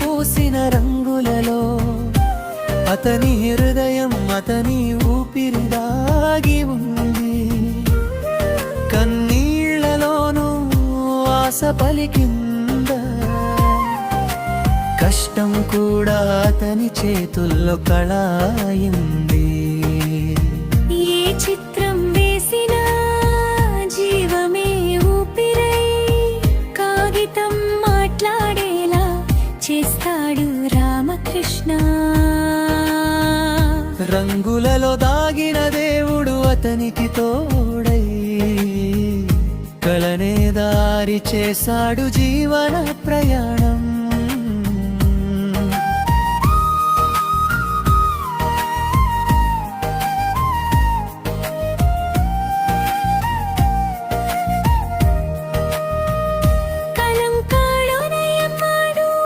పూసిన రంగులలో అతని హృదయం అతని ఊపిరి దాగి ఉంది. కన్నీళ్లలోనూ ఆశ పలికిందా, కష్టం కూడా అతని చేతుల్లో కళ అయింది. ఏ చిత్రం వేసినా జీవమే ఊపిరై కాగితం మాట్లాడేలా చేస్తాడు రామకృష్ణ. రంగులలో దాగిన దేవుడు అతనికి తోడై కలనే దారి చేశాడు జీవన ప్రయాణం.